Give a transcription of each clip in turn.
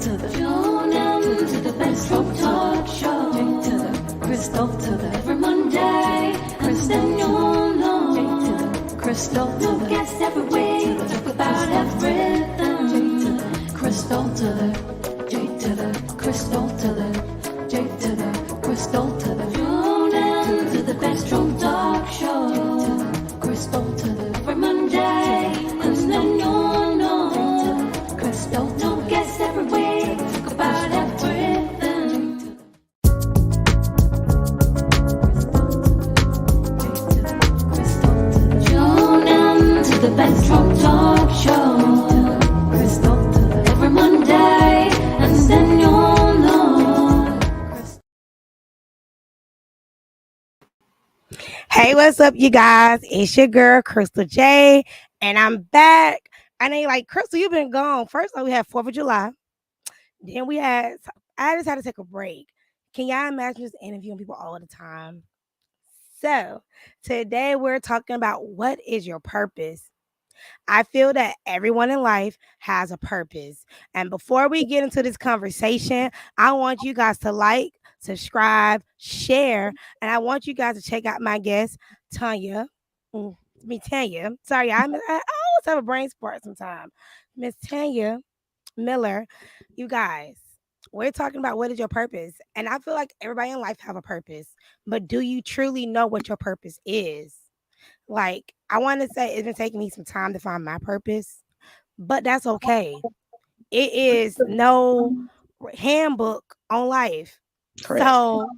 to the to the best talk show. J to the Crystal to the every Monday. Kristen, you'll know. J to the Crystal to the guests every week. Talk about everything. J to the Crystal to the J to the Crystal to the J to the Crystal to the tune in to the best talk show. J to the Crystal to the every Monday. And then you'll know. Crystal to guests every week. Talk about everything. Tune in to the best talk show. Crystal every Monday, and then you'll know. Hey, what's up, you guys? It's your girl, Crystal J, and I'm back. And they like, Crystal, you've been gone. First, we had 4th of July. Then I just had to take a break. Can y'all imagine just interviewing people all the time? So, today we're talking about what is your purpose? I feel that everyone in life has a purpose. And before we get into this conversation, I want you guys to like, subscribe, share, and I want you guys to check out my guest, Tanya. Tanya. Sorry, I always have a brain sport sometimes. Miss Tanya Miller. You guys, we're talking about what is your purpose. And I feel like everybody in life have a purpose. But do you truly know what your purpose is? Like, I want to say it's been taking me some time to find my purpose, but that's okay. It is no handbook on life. Correct. So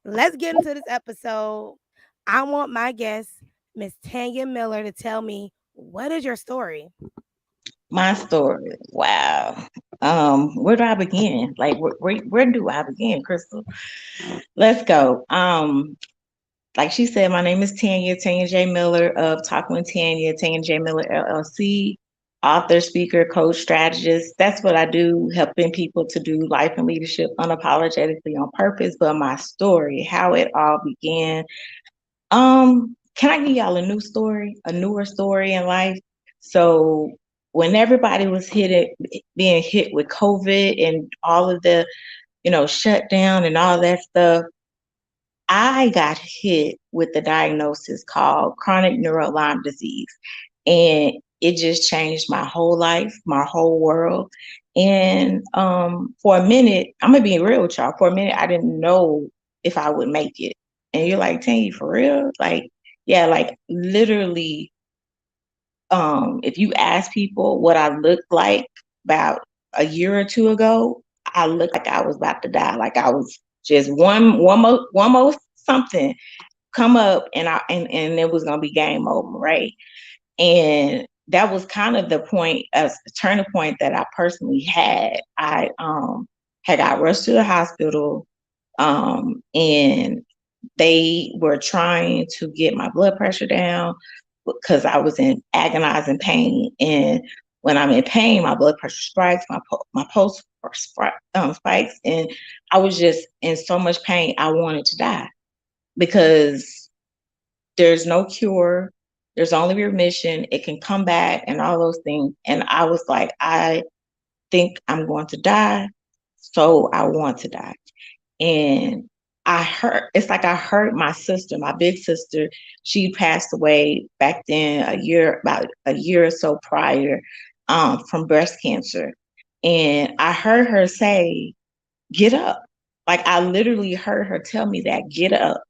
let's get into this episode. I want my guest, Miss Tanya Miller, to tell me, what is your story? My story. Wow. Where do I begin? Like, where do I begin, Crystal? Let's go. Like she said, my name is Tanya J. Miller of Talking with Tanya J. Miller LLC, author, speaker, coach, strategist. That's what I do, helping people to do life and leadership unapologetically on purpose. But my story, how it all began. Can I give y'all a newer story in life? So when everybody was being hit with COVID and all of the, shutdown and all that stuff, I got hit with the diagnosis called chronic neural Lyme disease. And it just changed my whole life, my whole world. And for a minute, I'm gonna be real with y'all. For a minute, I didn't know if I would make it. And you're like, Tanya, for real? Like, yeah, like literally, if you ask people what I looked like about a year or two ago, I looked like I was about to die. Like I was just one more something come up and it was gonna be game over, right? And that was kind of the point, as the turning point that I personally had. I had got rushed to the hospital, and they were trying to get my blood pressure down because I was in agonizing pain. And when I'm in pain, my blood pressure spikes, my pulse spikes, and I was just in so much pain. I wanted to die because there's no cure. There's only remission. It can come back and all those things. And I was like, I think I'm going to die. So I want to die. And it's like I heard my sister, my big sister, she passed away back then about a year or so prior, from breast cancer. And I heard her say, get up. Like I literally heard her tell me that, get up.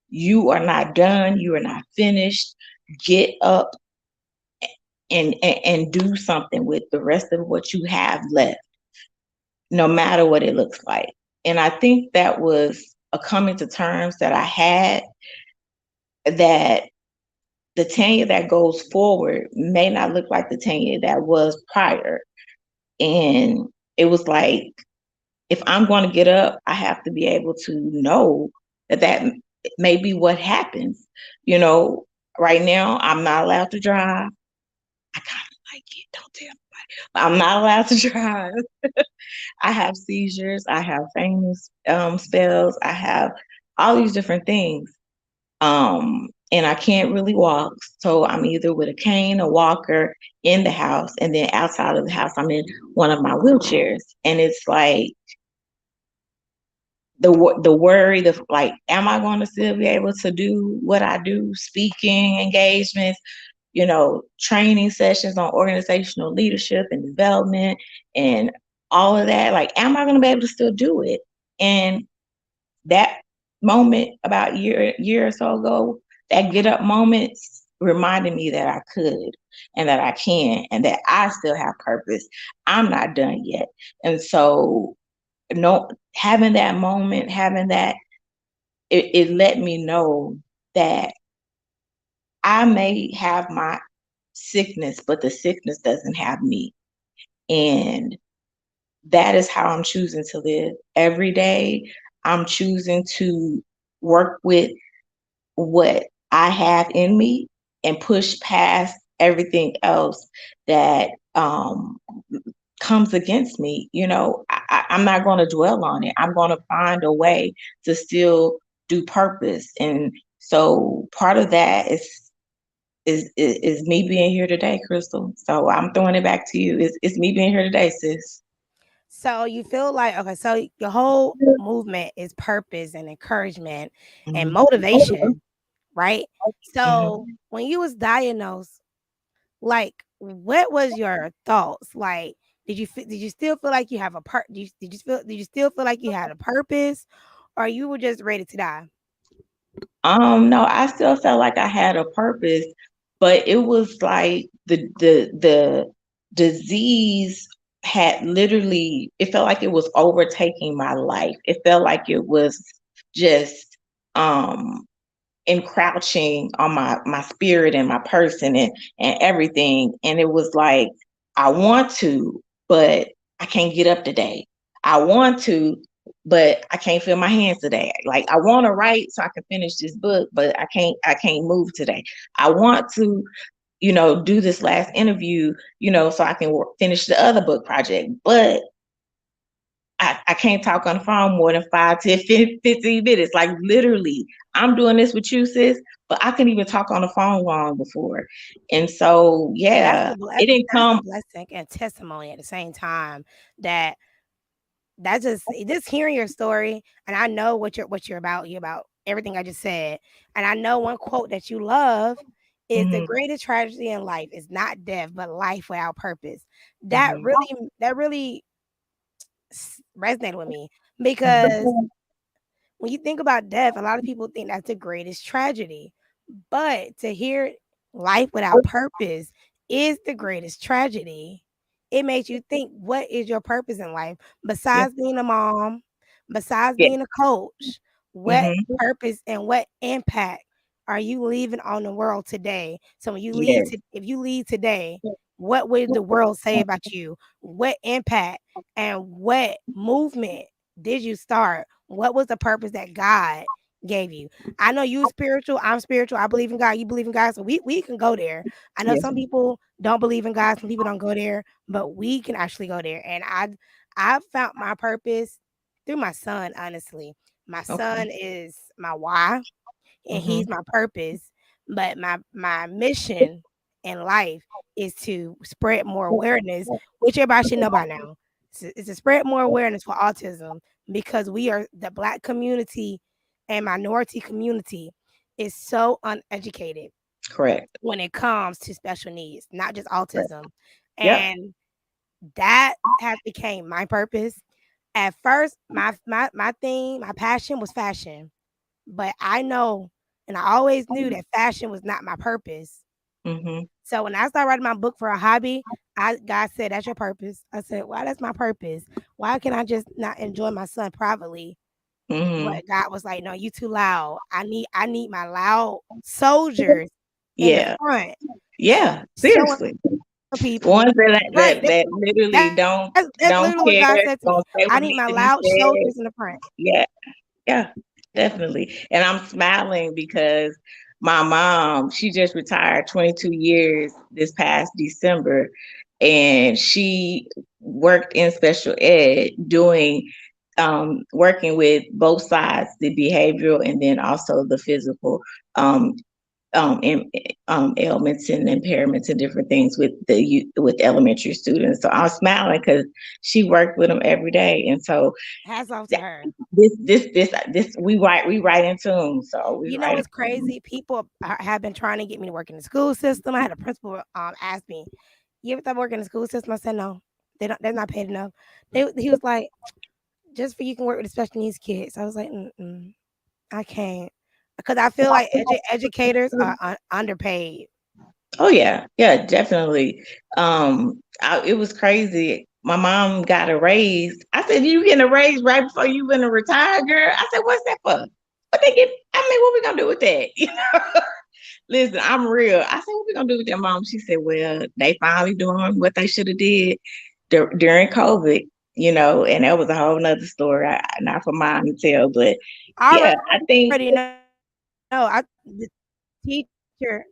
You are not done. You are not finished. Get up and do something with the rest of what you have left, no matter what it looks like. And I think that was a coming to terms that I had, that the Tanya that goes forward may not look like the Tanya that was prior. And it was like, if I'm going to get up, I have to be able to know that may be what happens. Right now, I'm not allowed to drive. I kind of like it. Don't tell nobody. I'm not allowed to drive. I have seizures. I have fainting spells. I have all these different things. and I can't really walk. So I'm either with a cane, a walker in the house, and then outside of the house, I'm in one of my wheelchairs. And it's like the worry, the like, am I going to still be able to do what I do, speaking engagements, training sessions on organizational leadership and development and all of that? Like, am I going to be able to still do it? And that moment about year or so ago, that get up moments reminded me that I could and that I can and that I still have purpose. I'm not done yet. And so no, having that moment, having that, it let me know that I may have my sickness, but the sickness doesn't have me. And that is how I'm choosing to live every day. I'm choosing to work with what I have in me and push past everything else that comes against me. I'm not going to dwell on it. I'm going to find a way to still do purpose. And so part of that is me being here today, Crystal. So I'm throwing it back to you. It's me being here today, sis. So you feel like, okay, so your whole movement is purpose and encouragement and Mhm. motivation, right? Mhm. So when you was diagnosed, like, what was your thoughts? Like, did you still feel like you have a did you still feel like you had a purpose, or you were just ready to die? No, I still felt like I had a purpose, but it was like the disease had literally, it felt like it was overtaking my life. It felt like it was just um encroaching on my spirit and my person and everything. And it was like, I want to, but I can't get up today. I want to, but I can't feel my hands today. Like, I want to write so I can finish this book, but I can't move today. I want to, do this last interview, so I can finish the other book project, but I can't talk on the phone more than 5, 10, 15 minutes. Like, literally, I'm doing this with you, sis, but I couldn't even talk on the phone long before. And so, That's yeah, a it didn't that's a come. blessing and testimony at the same time. That just hearing your story, and I know what you're about. You're about everything I just said, and I know one quote that you love is the Hmm. greatest tragedy in life is not death, but life without purpose. That Hmm. really resonated with me because Hmm. when you think about death, a lot of people think that's the greatest tragedy. But to hear life without purpose is the greatest tragedy. It makes you think, what is your purpose in life Yeah. besides being a mom, besides Yeah. being a coach? What Hmm. purpose and what impact are you leaving on the world today? So when you leave Yes. if you leave today, what would the world say about you? What impact and what movement did you start? What was the purpose that God gave you? I know you spiritual, I'm spiritual, I believe in God, you believe in God, so we can go there. I know Yes. some people don't believe in God, some people don't go there, but we can actually go there. And I found my purpose through my son, honestly. My Okay. son is my why and Hmm. he's my purpose. But my mission in life is to spread more awareness, which everybody should know by now. It's to spread more awareness for autism because we are the Black community and minority community is so uneducated Correct. when it comes to special needs, not just Correct. autism. Yep. And that has became my purpose. At first, my thing, my passion was fashion. But I know, and I always knew that fashion was not my purpose. Hmm. So when I started writing my book for a hobby, God said, "That's your purpose." I said, "Why? That's my purpose. Why can I just not enjoy my son privately?" Hmm. But God was like, "No, you too loud. I need my loud soldiers in the Yeah. front, Yeah. showing Seriously. people." Ones that Right? that literally That's don't literally what God care, said to gonna me. say I what need needs my to be loud said. soldiers in the front. Yeah. Yeah, definitely. And I'm smiling because my mom, she just retired 22 years this past December, and she worked in special ed doing working with both sides, the behavioral and then also the physical. Um, in, ailments and impairments and different things with with elementary students. So I'm smiling because she worked with them every day, and so Hats off to that, her. this we write in tune. So we You know write. what's crazy? People have been trying to get me to work in the school system. I had a principal ask me, "You ever thought working in the school system?" I said, "No, they don't. They're not paid enough." He was like, "Just for you can work with the special needs kids." I was like, Mm-mm, "I can't," because I feel like educators are underpaid. Oh yeah, yeah, definitely. It was crazy. My mom got a raise. I said, "You getting a raise right before you gonna retire, girl?" I said, "What's that for?" What they get? I mean, what we gonna do with that? You know? Listen, I'm real. I said, "What we gonna do with that, mom?" She said, "Well, they finally doing what they should have did during COVID." You know, and that was a whole nother story. Not for mine to tell, but I yeah, I think already know. The teacher.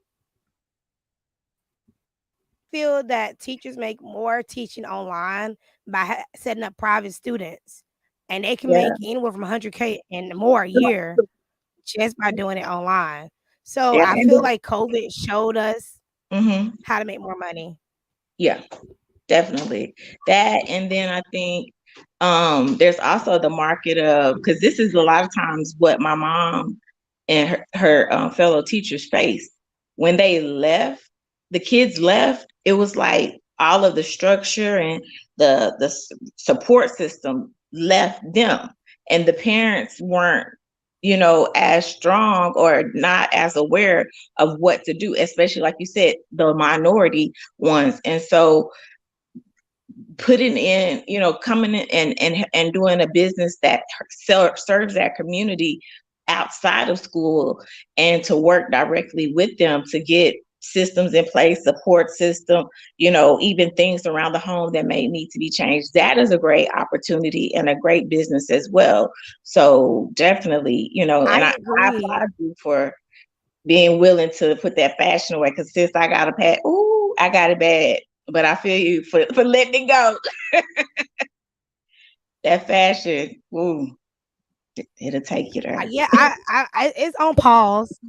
Feel that teachers make more teaching online by setting up private students, and they can yeah, make anywhere from 100K and more a year just by doing it online. So yeah, I feel like COVID showed us mm-hmm, how to make more money. yeah. Definitely that, and then I think there's also the market of, because this is a lot of times what my mom and her fellow teachers face when they left. The kids left. It was like all of the structure and the support system left them, and the parents weren't, as strong or not as aware of what to do, especially like you said, the minority ones, and so putting in, coming in and doing a business that serves that community outside of school, and to work directly with them to get systems in place, support system, even things around the home that may need to be changed. That is a great opportunity and a great business as well. So definitely, and I I agree. applaud you for being willing to put that fashion away. Because sis, I got a pat. Ooh, I got it bad. But I feel you for letting it go. That fashion, ooh, it'll take you there. Yeah, it's on pause.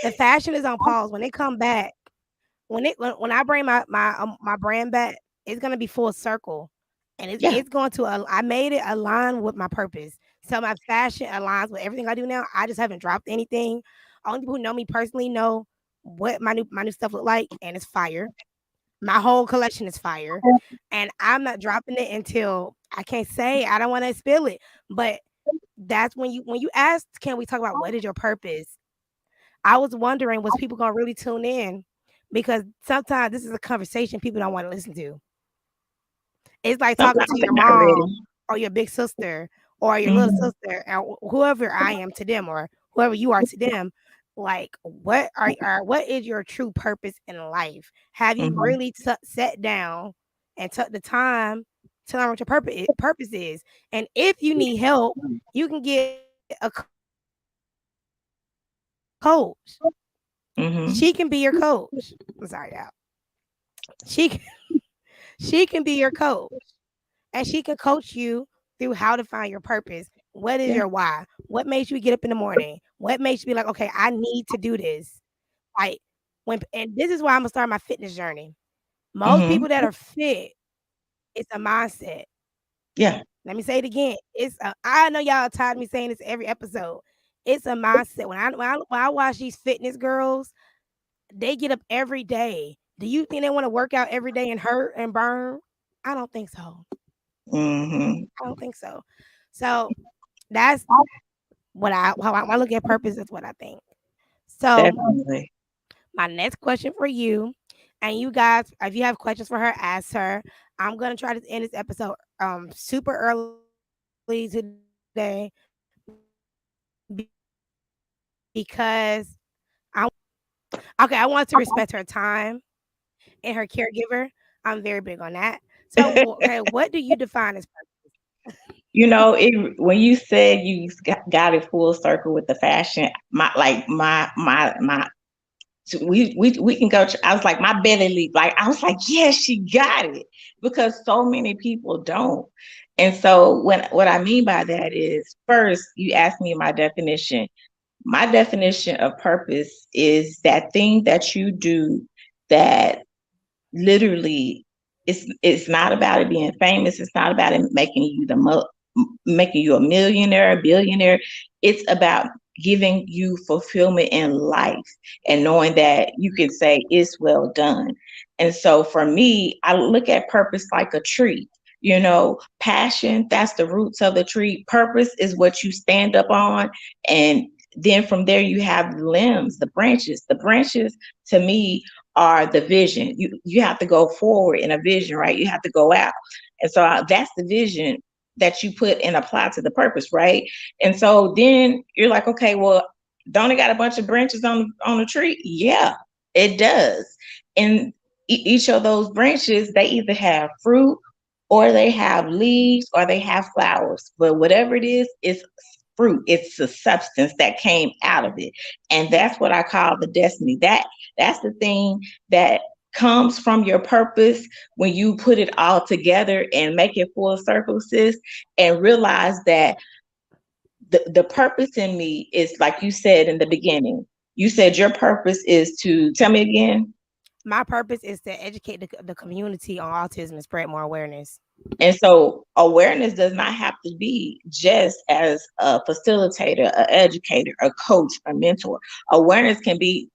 The fashion is on pause. When they come back, when I bring my brand back, it's gonna be full circle, and Yeah. it's going to. I made it align with my purpose. So my fashion aligns with everything I do now. I just haven't dropped anything. Only people who know me personally know what my new stuff look like, and it's fire. My whole collection is fire, and I'm not dropping it until I can't say. I don't want to spill it, but that's when you asked, can we talk about what is your purpose? I was wondering, was people gonna really tune in? Because sometimes this is a conversation people don't want to listen to. It's like talking Sometimes to they're your not mom ready. or your big sister or your little Mm-hmm. sister or whoever I am to them or whoever you are to them. Like, what is your true purpose in life? Have you Mm-hmm. really sat down and took the time to learn what your purpose is? And if you need help, you can get a coach. She Mm-hmm. can be your coach. I'm sorry, y'all. She can, she can be your coach, and she can coach you through how to find your purpose. What is Yeah. your why? What makes you get up in the morning? What makes you be like, okay, I need to do this. Like and this is why I'm gonna start my fitness journey. Most Mm-hmm. people that are fit, it's a mindset. Yeah. Let me say it again. I know y'all tired of me saying this every episode. It's a mindset. When I watch these fitness girls, they get up every day. Do you think they want to work out every day and hurt and burn? I don't think so. Mm-hmm. I don't think so. So that's what when I look at purpose, that's what I think. So Definitely. my next question for you, and you guys, if you have questions for her, ask her. I'm gonna try to end this episode super early today because I okay, I want to respect her time and her caregiver. I'm very big on that. So okay, what do you define as purpose? When you said you got it full circle with the fashion, my so we can go. I was like, my belly leap. Like I was like, yes, she got it, because so many people don't. And so what I mean by that is, first, you asked me my definition. My definition of purpose is that thing that you do that literally it's not about it being famous. It's not about it making you making you a millionaire, a billionaire. It's about giving you fulfillment in life and knowing that you can say it's well done. And so for me, I look at purpose like a tree. You know, passion, that's the roots of the tree. Purpose is what you stand up on. And then from there, you have the limbs, the branches. The branches to me are the vision. You have to go forward in a vision, right? You have to go out. And so that's the vision that you put and apply to the purpose, right? And so then you're like, okay, well, don't it got a bunch of branches on the tree? Yeah, it does. And each of those branches, they either have fruit or they have leaves or they have flowers. But whatever it is, it's fruit. It's the substance that came out of it. And that's what I call the destiny. That's the thing that comes from your purpose when you put it all together and make it full circle, sis, and realize that the purpose in me is like you said in the beginning. You said your purpose is to tell me again. My purpose is to educate the community on autism and spread more awareness. And so awareness does not have to be just as a facilitator, an educator, a coach, a mentor. Awareness can be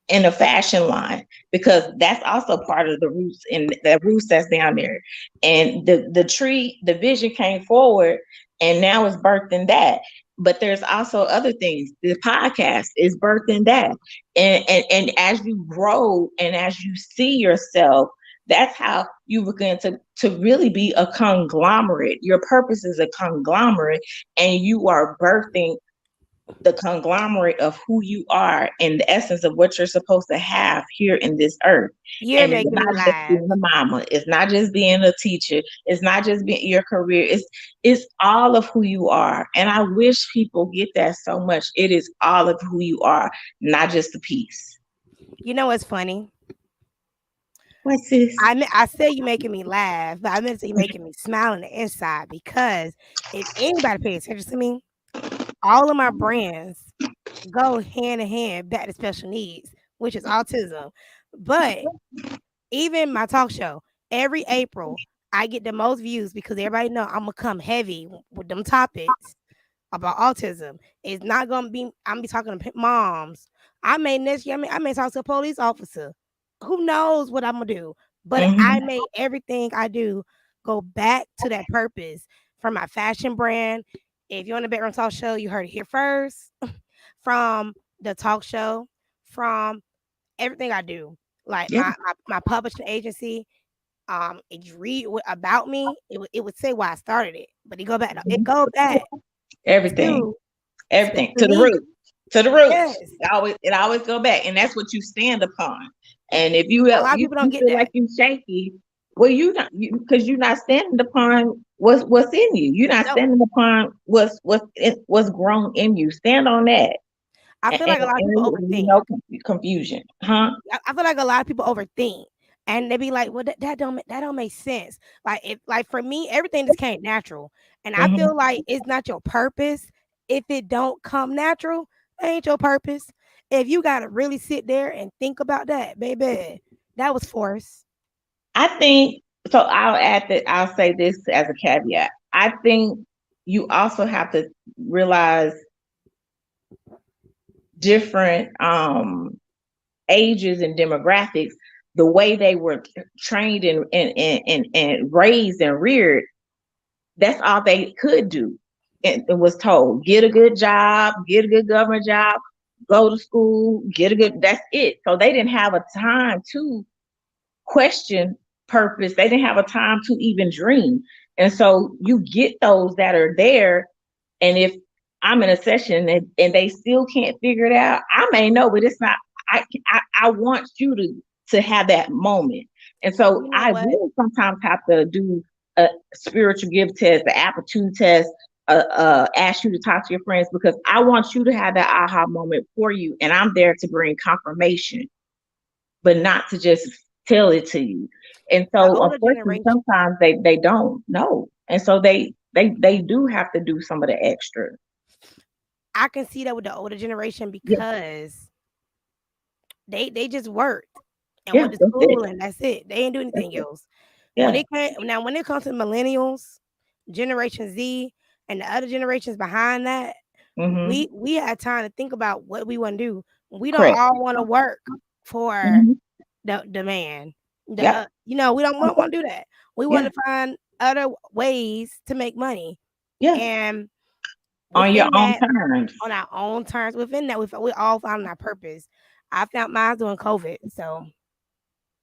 in a fashion line because that's also part of the roots and the roots that's down there. And the tree, the vision came forward and now it's birthed in that. But there's also other things. The podcast is birthed in that. And as you grow and as you see yourself, that's how you begin to really be a conglomerate. Your purpose is a conglomerate, and you are birthing the conglomerate of who you are and the essence of what you're supposed to have here in this earth. You're And it's making me not just laugh. being a mama, it's not just being a teacher, it's not just being your career, it's all of who you are. And I wish people get that so much. It is all of who you are, not just a piece. You know what's funny? What's this? I said you making me laugh, but I meant to say you making me smile on the inside because if anybody pays attention to me, all of my brands go hand in hand back to special needs, which is autism. But even my talk show, every April, I get the most views because everybody know I'm gonna come heavy with them topics about autism. It's not gonna be. I'm gonna be talking to moms. I may next year. I may talk to a police officer. Who knows what I'm gonna do? But Mhm. I made everything I do go back to that purpose from my fashion brand. If you're on the Bedroom Talk Show, you heard it here first. From the talk show, from everything I do, like Yeah, my publishing agency. If you read about me, it would say why I started it, but it go back everything, to everything special to the needs. root, to the roots. Yes, It always go back, and that's what you stand upon. And if a lot of people don't you get feel like that. you shaky, well, you not because you're not standing upon what's in you. You're not No, standing upon what's grown in you. Stand on that, I and, feel and, like a lot of people and overthink. no confusion, huh? I feel like a lot of people overthink, and they be like, "Well, that don't make sense." Like for me, everything just came natural, and I Hmm. feel like it's not your purpose if it don't come natural. It ain't your purpose. If you gotta really sit there and think about that, baby, that was forced. I think so. I'll add that. I'll say this as a caveat. I think you also have to realize different ages and demographics, the way they were trained and raised and reared, that's all they could do. It was told, get a good job, get a good government job, go to school, get a good, that's it. So they didn't have a time to question purpose. They didn't have a time to even dream. And so you get those that are there. And if I'm in a session and they still can't figure it out, I may know, but it's not, I want you to have that moment. And so You know I what? will sometimes have to do a spiritual gift test, the aptitude test, ask you to talk to your friends because I want you to have that aha moment for you. And I'm there to bring confirmation, but not to just tell it to you. And The so older unfortunately generation. sometimes they don't know. And so they do have to do some of the extra. I can see that with the older generation Yeah, because they just worked and yeah, went to that's it. school and that's it. They ain't do That's anything it. else. Yeah. When it comes to millennials, Generation Z, and the other generations behind that, Mm-hmm. we had time to think about what we want to do. We don't Correct. all want to work for Mm-hmm. the man. Yep. We don't want to do that. We want Yeah. to find other ways to make money, Yeah. and On your within own that, terms. on our own terms. Within that, we all found our purpose. I found mine during COVID. So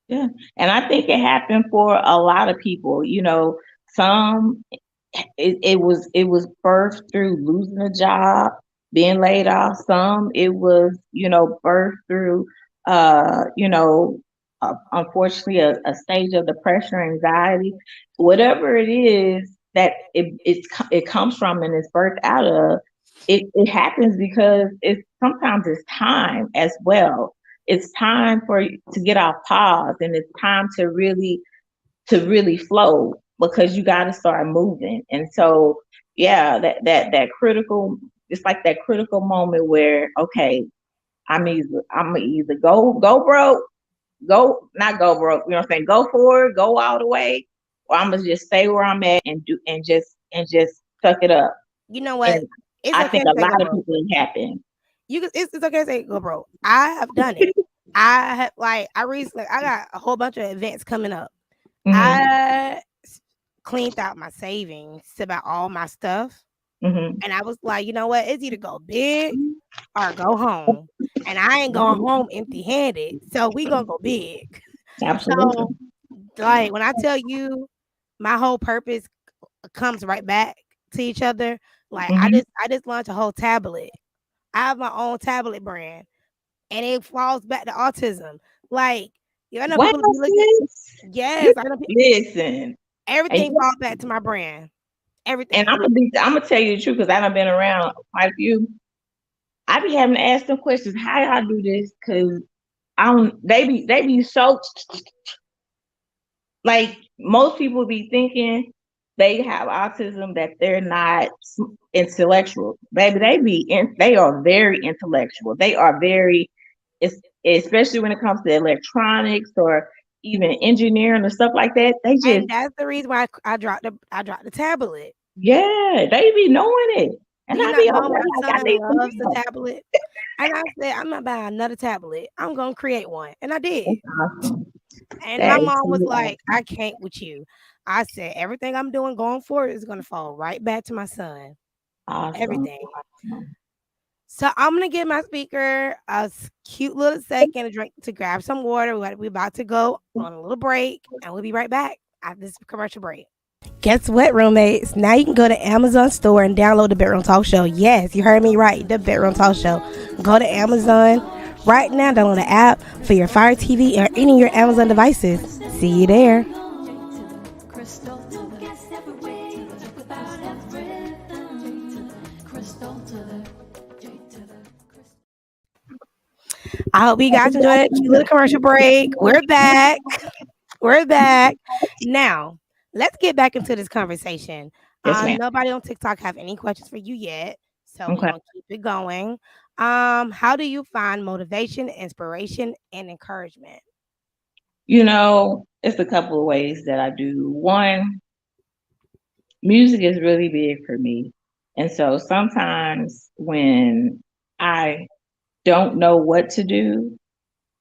Yeah. And I think it happened for a lot of people. Some it was birthed through losing a job, being laid off. Some it was birthed through unfortunately a stage of depression or anxiety, whatever it is that it comes from and it's birthed out of. It happens because it's sometimes it's time as well. It's time for to get off pause, and it's time to really flow because you got to start moving. And so, yeah, that critical, it's like that critical moment where, okay, I'm either go broke, go not go broke, you know what I'm saying, go forward, go all the way, or I'm gonna just stay where I'm at and do and just suck it up. you know what? And It's I okay think to a say go lot of broke. people it happen. It's okay to say go broke. I have done it. I have I recently I got a whole bunch of events coming up. Hmm. I cleaned out my savings to about all my stuff. Hmm. And I was like, you know what? It's either go big or go home. And I ain't going home empty handed. So we gonna go big. Absolutely. So like when I tell you my whole purpose comes right back to each other, like Hmm. I just launched a whole tablet. I have my own tablet brand and it falls back to autism. Like, I know Wow, people be looking, sis. You yes, I know listen. And everything falls back to my brand. And I'm Everything. gonna be, I'm gonna tell you the truth because I done been around quite a few. I be having to ask them questions. How y'all do this? Because I don't. They be so like most people be thinking they have autism that they're not intellectual. Baby, they are very intellectual. They are very, it's especially when it comes to electronics or even engineering or stuff like that. They just And that's the reason why I dropped the tablet. yeah, they be knowing it. Do And you I be not over know there my like I son need some loves the help. tablet? And I said, I'm not buying another tablet. I'm gonna create one. And I That's did. awesome. And my That is mom was truly like, I awesome. can't with you. I said, everything I'm doing going forward is gonna fall right back to my son. Awesome. Everything. Awesome. So I'm gonna give my speaker cute little second to drink to grab some water. We're about to go on a little break, and we'll be right back after this commercial break. Guess what, roommates? Now you can go to Amazon store and download the Bedroom Talk Show. Yes, you heard me right. The Bedroom Talk Show. Go to Amazon right now. Download the app for your Fire TV or any of your Amazon devices. See you there. Crystal to the guess every way without everything. Crystal to the J to the crystal. I hope you guys enjoyed that cute little commercial break. We're back. We're back. Now, let's get back into this conversation. Yes, ma'am. Nobody on TikTok have any questions for you yet, so we're Okay. gonna keep it going. How do you find motivation, inspiration, and encouragement? It's a couple of ways that I do. One, music is really big for me. And so sometimes when I don't know what to do,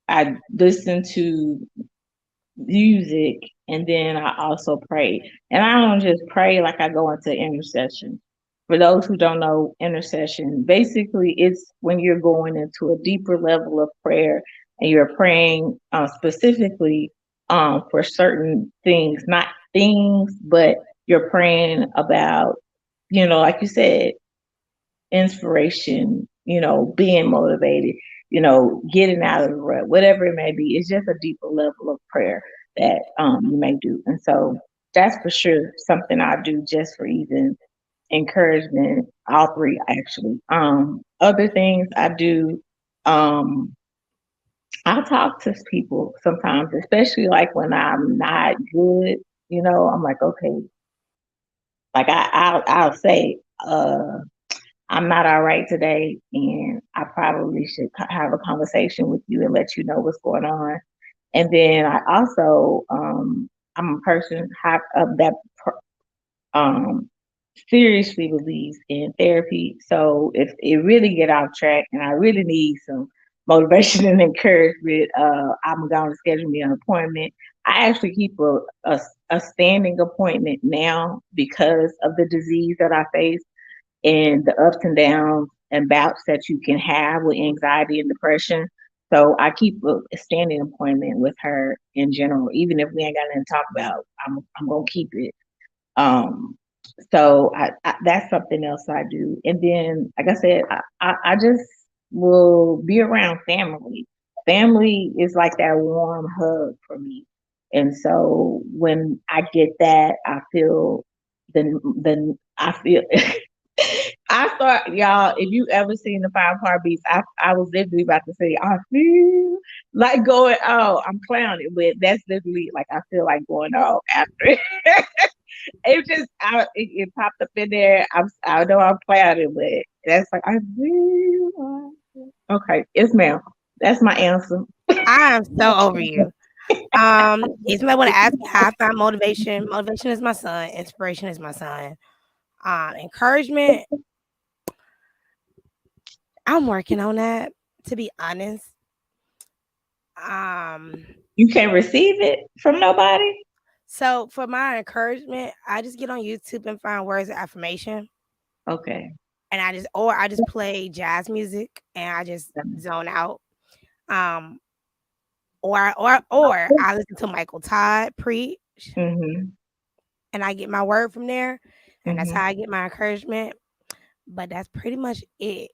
I listen to music, and then I also pray. And I don't just pray like I go into intercession. For those who don't know intercession, basically it's when you're going into a deeper level of prayer and you're praying specifically for certain things, not things, but you're praying about, like you said, inspiration, being motivated, getting out of the rut, whatever it may be. It's just a deeper level of prayer that you may do. And so that's for sure something I do just for even encouragement, all three actually. Other things I do, um, I'll talk to people sometimes, especially like when I'm not good, I'm like, okay, like I'll say, I'm not all right today, and I probably should have a conversation with you and let you know what's going on. And then I also, I'm a person that um, seriously believes in therapy. So if it really get off track and I really need some motivation and encouragement, I'm going to schedule me an appointment. I actually keep a standing appointment now because of the disease that I face and the ups and downs and bouts that you can have with anxiety and depression. So I keep a standing appointment with her in general, even if we ain't got nothing to talk about. I'm gonna keep it. Um, so that's something else I do. And then, like I said, I just will be around family. Family is like that warm hug for me. And so when I get that, I feel I feel I thought y'all, if you ever seen the 5 Heartbeats, I was literally about to say, I feel like going, oh, I'm clowning, but that's literally like I feel like going off after it. It popped up in there. I know I'm clouding, but that's like I feel okay. Yes, ma'am. That's my answer. I am so over you. If somebody want to ask me how I find motivation, motivation is my son. Inspiration is my son. Encouragement, I'm working on that. To be honest, um, You can't receive it from nobody. so for my encouragement, I just get on YouTube and find words of affirmation, Okay. and I just play jazz music and I just zone out. Um, or I listen to Michael Todd preach, Mhm. and I get my word from there, and that's how Mhm. I get my encouragement. But that's pretty much it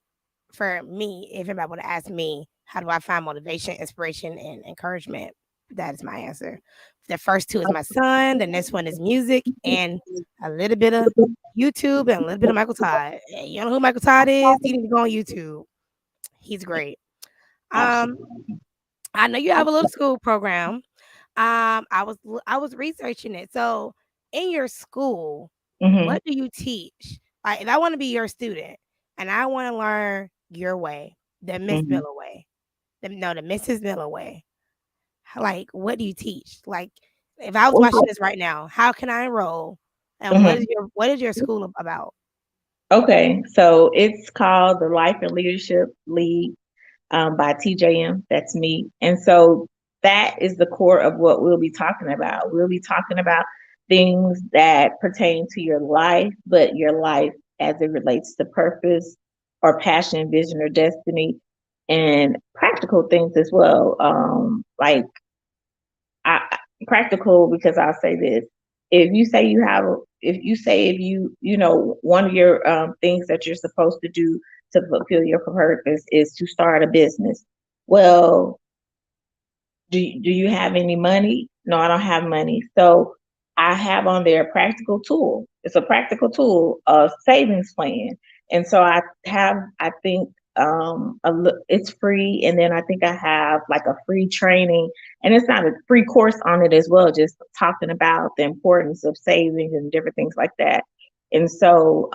for me. If anybody would ask me, how do I find motivation, inspiration, and encouragement? That is my answer. The first two is my son. The next one is music and a little bit of YouTube and a little bit of Michael Todd. You know who Michael Todd is? You need to go on YouTube. He's great. Um, Absolutely. I know you have a little school program. I was researching it. So, in your school, Mhm. what do you teach? Like, if I want to be your student and I want to learn your way, the Miss Mhm. Miller way, the Mrs. Miller way. Like, what do you teach? Like, if I was watching this right now, how can I enroll? And Mhm. what is your school about? Okay, so it's called the Life and Leadership League by TJM. That's me. And so that is the core of what we'll be talking about. We'll be talking about things that pertain to your life, but your life as it relates to purpose or passion, vision, or destiny, and practical things as well. Like practical because I'll say this. If you say you have, if you say if you know one of your things that you're supposed to do to fulfill your purpose is to start a business. Well, do you have any money? No, I don't have money. So I have on there a practical tool. It's a practical tool, a savings plan. And so I think it's free. And then I think I have like a free training, and it's not a free course on it as well, just talking about the importance of savings and different things like that. And so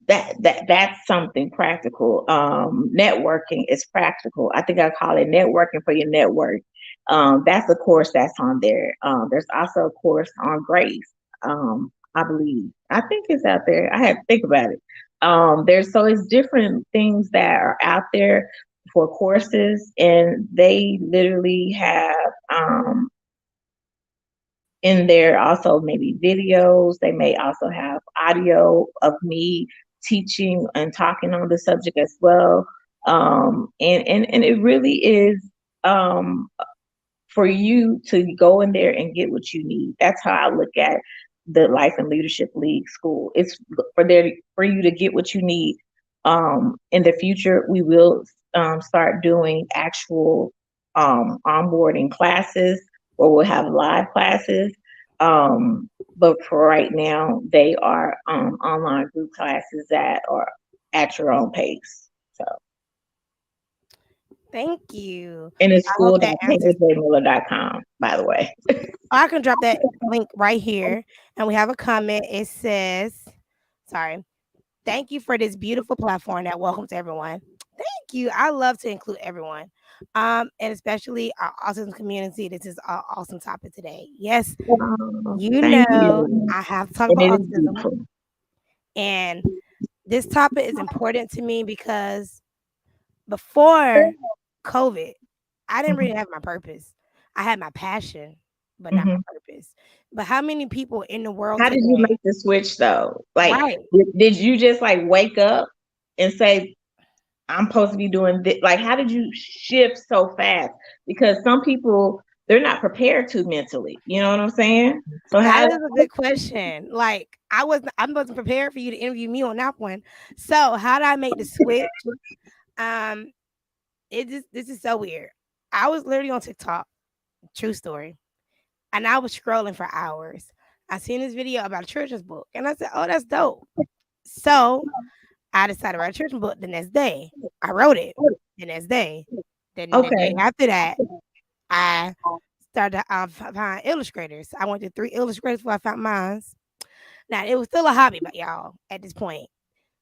that's something practical. Networking is practical. I think I call it networking for your network. That's a course that's on there. There's also a course on grace. I believe. I think it's out there. I have to think about it. It's different things that are out there for courses, and they literally have in there also maybe videos. They may also have audio of me teaching and talking on the subject as well. And it really is um, for you to go in there and get what you need. That's how I look at the Life and Leadership League School. It's for you to get what you need. In the future, we will start doing actual onboarding classes, or we'll have live classes. But for right now, they are online group classes that are at your own pace. So, Thank you. and it's I hope that answers. school.taylorjmiller.com, by the way. I can drop that link right here. And we have a comment. It says, sorry. Thank you for this beautiful platform that welcomes everyone. Thank you. I love to include everyone, and especially our autism community. This is an awesome topic today. Yes, Oh, you thank know you. I have to talk And it about is autism, beautiful. and this topic is important to me because before COVID, I didn't really Mhm. have my purpose. I had my passion, but not my Mhm. purpose. But how many people in the world How did you today? make the switch though? Like, Right. did you just like wake up and say, I'm supposed to be doing this? Like, how did you shift so fast? Because some people, they're not prepared to mentally. You know what I'm saying? So That how? is a good question. Like I wasn't prepared for you to interview me on that one. So how did I make the switch? Um, this is so weird. I was literally on TikTok, true story, and I was scrolling for hours. I seen this video about a children's book, and I said, "Oh, that's dope." So I decided to write a children's book the next day. I wrote it the next day. Then the day Okay. after that, I started to find illustrators. I went to 3 illustrators before I found mine. Now it was still a hobby, but y'all at this point.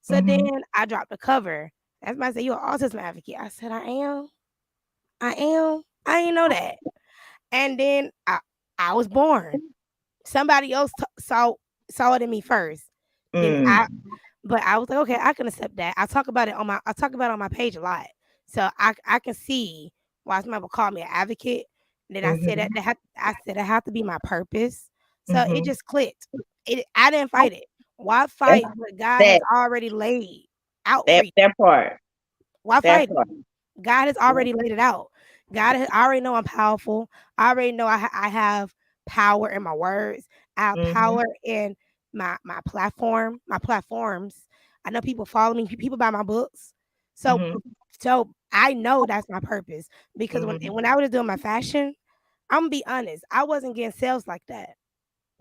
So then Hmm. I dropped a cover. Everybody said, "You an autism advocate?" I said, "I am. I am. I didn't know that." And then I was born. Somebody else saw it in me first. Then Mm. but I was like, okay, I can accept that. I talk about it on my page a lot, so I can see why somebody would call me an advocate. And then I said Hmm. I said it had to be my purpose. So it Hmm. just clicked. I didn't fight it. Why That's fight what God has that already laid out for that you? that part. Why That fight it? part. God has already laid it out. I already know I'm powerful. I already know I have power in my words. I have Hmm. power in my platform, my platforms. I know people follow me. People buy my books. So Hmm. so I know that's my purpose because Hmm. when I was doing my fashion, I'm gonna be honest. I wasn't getting sales like that.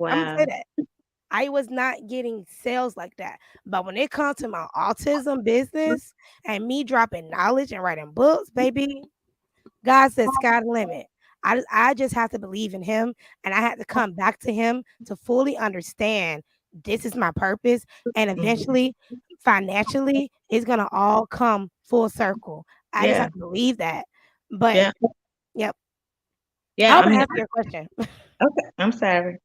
I'm gonna say Wow. that. I was not getting sales like that. But when it comes to my autism business and me dropping knowledge and writing books, baby, God said sky the limit. I just have to believe in him and I had to come back to him to fully understand this is my purpose. And Hmm. eventually, financially, it's gonna all come full circle. I just Yeah. have to believe that. But Yeah. yep. I Yeah. hope I I mean, answered your question. okay. I'm sorry.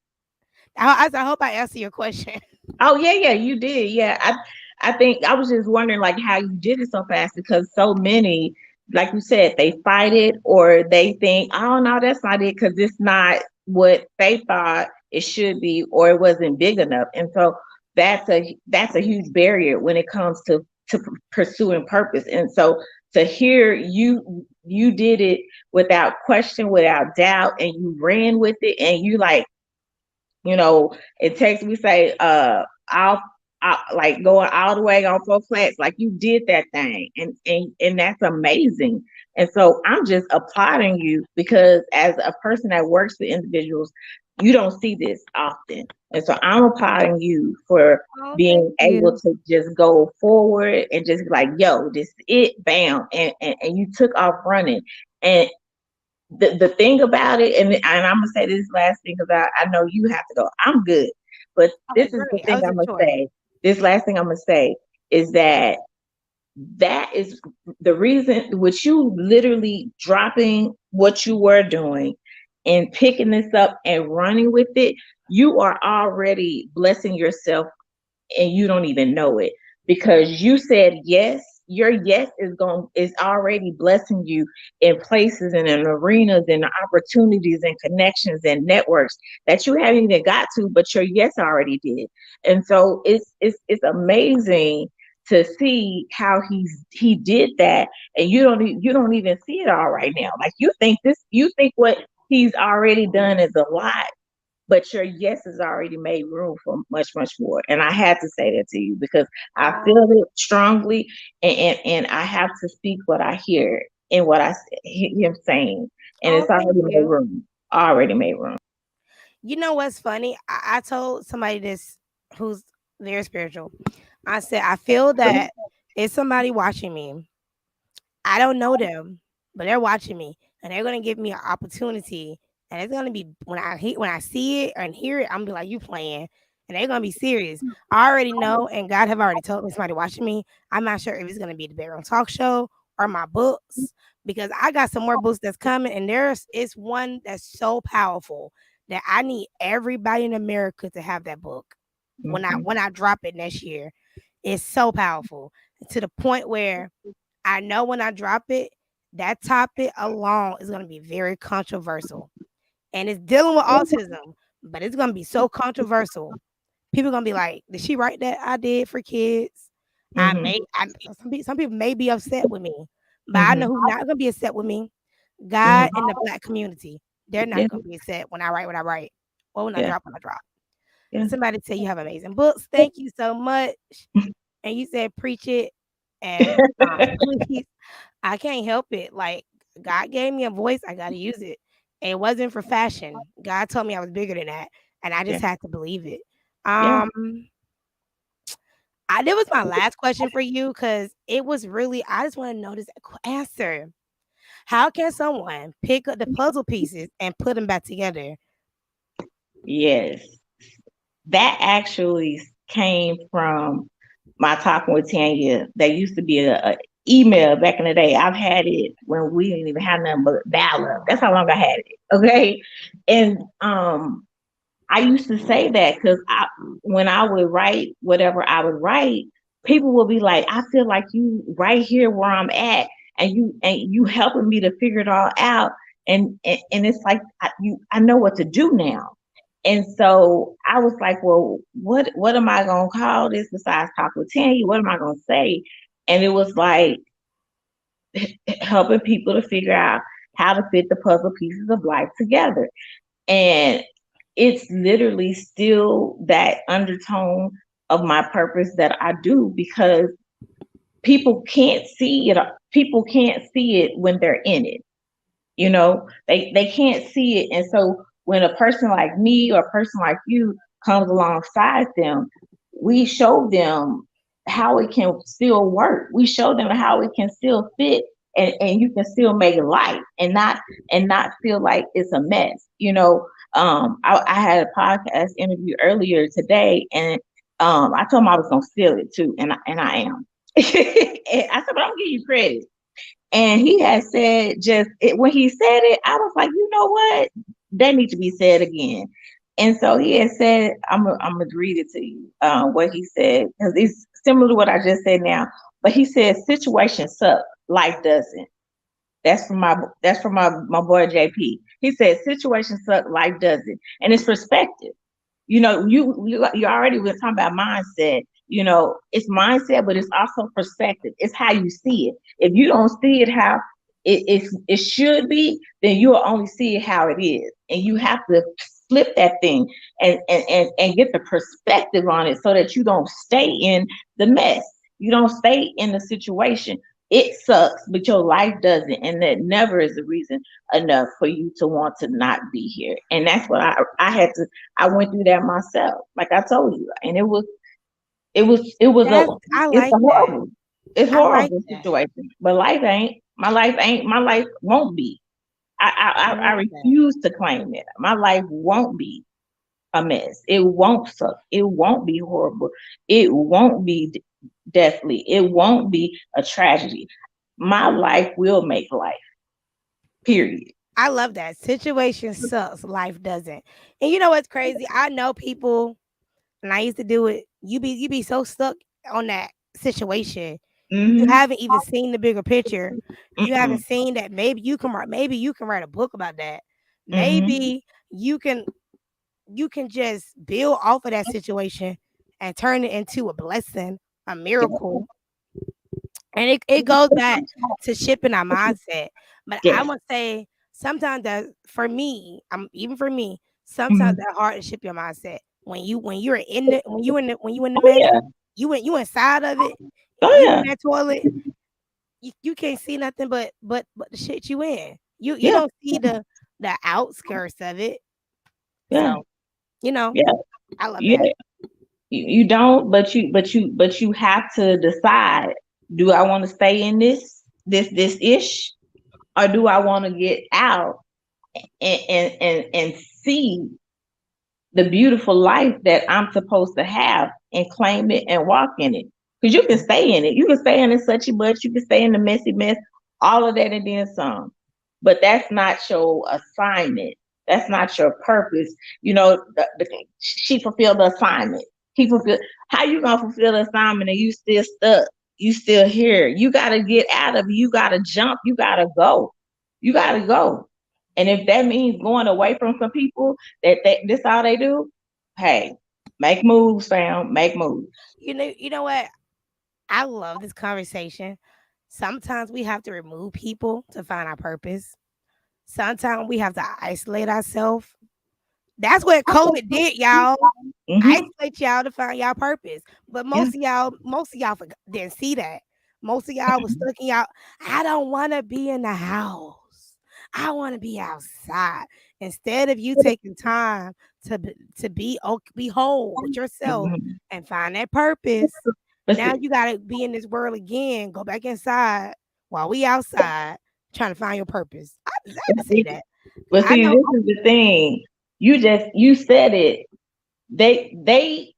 I hope I answered your question. Oh yeah, yeah, you did. Yeah, I think I was just wondering like how you did it so fast because so many, like you said, they fight it or they think, oh no, that's not it because it's not what they thought it should be or it wasn't big enough, and so that's a huge barrier when it comes to pursuing purpose, and so to hear you did it without question, without doubt, and you ran with it, and you like it takes we say like going all the way on 4 flats, like you did that thing, and that's amazing. And so I'm just applauding you because as a person that works with individuals, you don't see this often. And so I'm applauding you for Oh, thank being able you. to just go forward and just be like, yo, this is it, bam, and you took off running. And the thing about it, and I'm gonna say this last thing because I know you have to go. I'm good, but Okay, this is the great. I thing was I'm just gonna sure. say. This last thing I'm gonna say is that is the reason which you literally dropping what you were doing and picking this up and running with it. You are already blessing yourself and you don't even know it because you said yes. Your yes is already blessing you in places and in arenas and opportunities and connections and networks that you haven't even got to, but your yes already did. And so it's amazing to see how he did that, and you don't even see it all right now. Like you think what he's already done is a lot, but your yes has already made room for much, much more. And I had to say that to you because I Oh, feel it strongly, and I have to speak what I hear and what hear him saying, and oh, it's thank already made you. room. Already made room. You know what's funny? I told somebody this who's very spiritual. I said, I feel that it's somebody watching me. I don't know them, but they're watching me and they're gonna give me an opportunity. And it's gonna be when I see it and hear it, I'm gonna be like, you playing. and they're gonna be serious. I already know, and God have already told me, somebody watching me. I'm not sure if it's gonna be the Bedroom Talk Show or my books, because I got some more books that's coming, and there's it's one that's so powerful that I need everybody in America to have that book Mm-hmm. when I drop it next year. It's so powerful to the point where I know when I drop it, that topic alone is gonna be very controversial, and it's dealing with autism, but it's gonna be so controversial. People gonna be like, "Did she write that? I did for kids." I Mm-hmm. may, I, some people may be upset with me, but I Mm-hmm. know who's not gonna be upset with me. Mm-hmm. God and the Black community, they're Yeah. not gonna be upset when I write what I write, or Yeah. when I drop. Yeah. Somebody tell you have amazing books. Thank you so much. And you said preach it, and please, I can't help it. Like God gave me a voice, I gotta use it. It wasn't for fashion. God told me I was bigger than that, and I Yeah. just had to believe it. Yeah. Um, that was my last question for you because it was really. I just want to know this answer. How can someone pick up the puzzle pieces and put them back together? Yes. That actually came from my talking with Tanya. There used to be a email back in the day. I've had it when we didn't even have nothing but dial-up. That's how long I had it. Okay. And I used to say that because when I would write whatever I would write, people would be like, "I feel like you right here where I'm at, and you helping me to figure it all out." And it's like I know what to do now. And so I was like, "Well, what am I gonna call this besides talk with Tanya? What am I gonna say?" And it was like helping people to figure out how to fit the puzzle pieces of life together. And it's literally still that undertone of my purpose that I do because people can't see it. People can't see it when they're in it. They can't see it. And so when a person like me or a person like you comes alongside them, we show them how it can still work. We show them how it can still fit, and you can still make it light and not feel like it's a mess. I had a podcast interview earlier today, and I told him I was gonna steal it too, and I am. And I said, but I'm gonna give you credit. And he had said when he said it, I was like, you know what? That needs to be said again. And so he had said, I'm gonna read it to you, what he said, because it's similar to what I just said now. But he said, situations suck, life doesn't. That's from my boy JP. He said, situations suck, life doesn't. And it's perspective. You already were talking about mindset. It's mindset, but it's also perspective. It's how you see it. If you don't see it how it should be, then you'll only see it how it is. And you have to flip that thing and get the perspective on it so that you don't stay in the mess. You don't stay in the situation. It sucks, but your life doesn't. And that never is a reason enough for you to want to not be here. And that's what I went through that myself, like I told you. And That's I it's like a that. horrible, it's I like horrible that. situation. But my life won't be. I I like that. refuse to claim it. My life won't be a mess. It won't suck. It won't be horrible. It won't be deathly. It won't be a tragedy. My life will make life. Period. I love that. Situation sucks, life doesn't. And you know what's crazy? I know people, and I used to do it. You be so stuck on that situation. You Mm-hmm. haven't even seen the bigger picture. You haven't Mm-mm. seen that maybe you can write a book about that. Mm-hmm. Maybe you can just build off of that situation and turn it into a blessing, a miracle. And it goes back to shipping our mindset. But I Yes. would say sometimes that for me, even for me, sometimes Mm-hmm. that's hard to ship your mindset. When you in the Oh mess, yeah. you inside of it, Oh you in yeah. that toilet, you can't see nothing but the shit you in. You Yeah. don't see the outskirts of it. Yeah. So, you know, Yeah. I love Yeah. that. You don't, but you have to decide, do I want to stay in this ish, or do I want to get out and see the beautiful life that I'm supposed to have and claim it and walk in it. Because you can stay in it. You can stay in it such a much. You can stay in the messy mess, all of that and then some. But that's not your assignment. That's not your purpose. You know, she fulfilled the assignment. He fulfilled. How you gonna fulfill the assignment and you still stuck? You still here? You gotta get out of it. You gotta jump. You gotta go. You gotta go. And if that means going away from some people this all they do, hey, make moves, fam. Make moves. You know what? I love this conversation. Sometimes we have to remove people to find our purpose. Sometimes we have to isolate ourselves. That's what COVID did, y'all. Mm-hmm. Isolate y'all to find y'all purpose. But Yeah. most of y'all didn't see that. Most of y'all was stuck in y'all. I don't want to be in the house. I want to be outside. Instead of you taking time to be whole with yourself Mhm. and find that purpose, But now see, you gotta be in this world again. Go back inside while we outside trying to find your purpose. I had to say that. but I see, know. this is the thing. You said it. They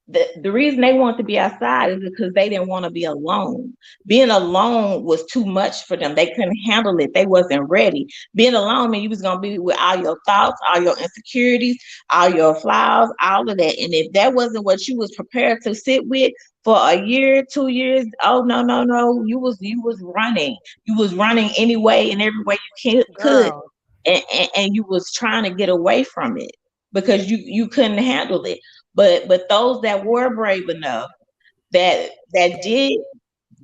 the reason they want to be outside is because they didn't want to be alone. Being alone was too much for them. They couldn't handle it. They wasn't ready. Being alone mean you was gonna be with all your thoughts, all your insecurities, all your flaws, all of that. And if that wasn't what you was prepared to sit with for a year, 2 years, oh no, no, no. You was running. You was running any way and every way you could. Girl, And you was trying to get away from it because you couldn't handle it. But those that were brave enough that that did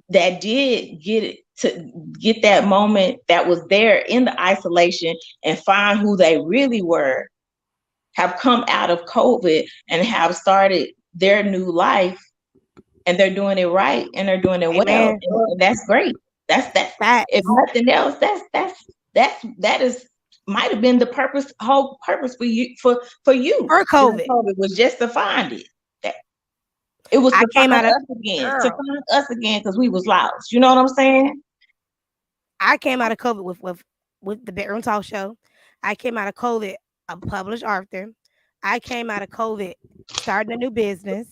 that did get it to get that moment that was there in the isolation and find who they really were, have come out of COVID and have started their new life, and they're doing it right and they're doing it well, amen. and that's great. That's if Facts. nothing else, that is might have been the whole purpose for you For during COVID, COVID was just to find it. That it was I to came find out of us again, girl. because we was lost. You know what I'm saying? I came out of COVID with the bedroom talk show. I came out of COVID a published author. I came out of COVID starting a new business.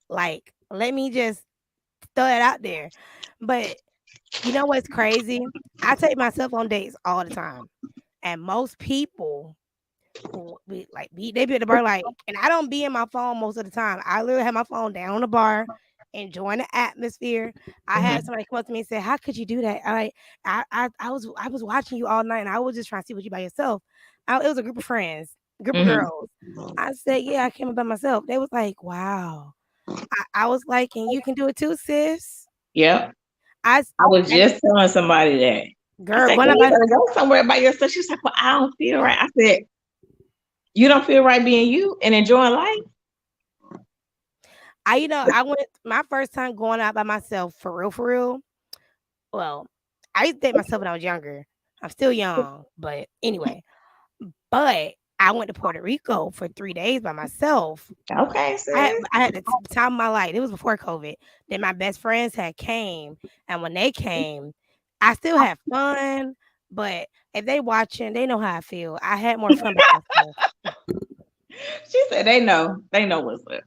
Like, let me just throw it out there. But you know what's crazy? I take myself on dates all the time, and most people who they be at the bar and I don't be in my phone most of the time. I literally have my phone down on the bar, enjoying the atmosphere. I had Hmm. somebody come up to me and say, "How could you do that?" I was watching you all night, and I was just trying to see what you by yourself. It was a group of friends, group of Hmm. girls. I said, "Yeah, I came up by myself." They was like, "Wow." I was like, "And you can do it too, sis." Yep. I s- I was and just telling somebody that. I girl said, going "Girl, up you by better go somewhere by yourself." She's like, "Well, I don't feel right." I said, "You don't feel right being you and enjoying life?" I went my first time going out by myself for real, for real. Well, I used to date myself when I was younger. I'm still young, but anyway. But I went to Puerto Rico for 3 days by myself. Okay, I had, sis. I had the time of my life. It was before COVID. Then my best friends had came, and when they came, I still had fun. But if they watching, they know how I feel. I had more fun by myself. She said they know. They know what's up.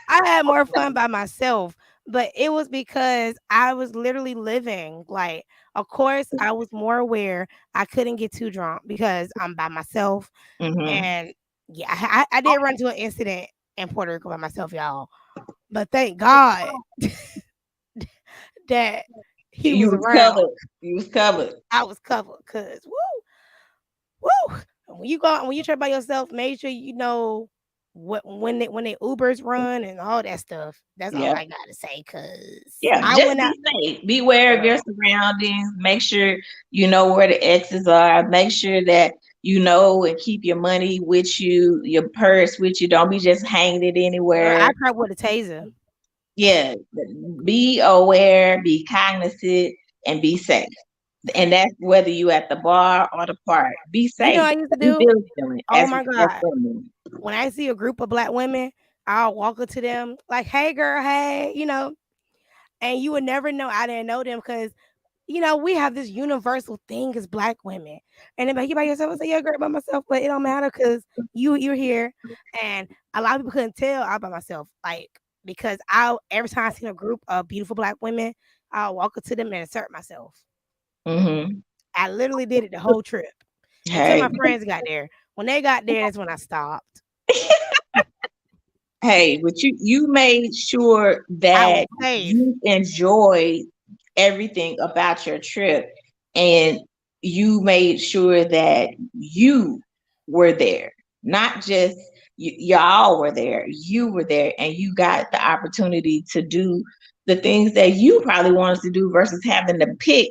I had more fun by myself, but it was because I was literally living. Like, of course, I was more aware. I couldn't get too drunk because I'm by myself. Hmm. And yeah, I did run into an incident in Puerto Rico by myself, y'all. But thank God that he You was was around. covered. You was covered. I was covered because woo. When you try by yourself, make sure you know when they Ubers run and all that stuff. That's all Yep. I gotta say. Cause Yeah. I Just went out, be safe. Be aware of your girl. surroundings. Make sure you know where the exits are. Make sure that you know and keep your money with you, your purse with you. Don't be just hanging it Girl, I anywhere. cried with a taser. Yeah. Be aware, be cognizant, and be safe. And that's whether you at the bar or the park. Be You know safe. what I used to Be do? vigilant Oh as my as God. women. When I see a group of black women, I'll walk up to them like, "Hey, girl, hey," and you would never know I didn't know them because we have this universal thing as Black women. And then like, you by yourself, I say, yeah, girl, by myself, but it don't matter because you're here. And a lot of people couldn't tell I by myself, like because I every time I seen a group of beautiful Black women, I'll walk up to them and insert myself. Hmm. I literally did it the whole trip until Hey, my friends got there. When they got there, that's when I stopped. hey, but you made sure I was that safe. you enjoyed everything about your trip, and you made sure that you were there, not just y'all were there. You were there, and you got the opportunity to do the things that you probably wanted to do versus having to pick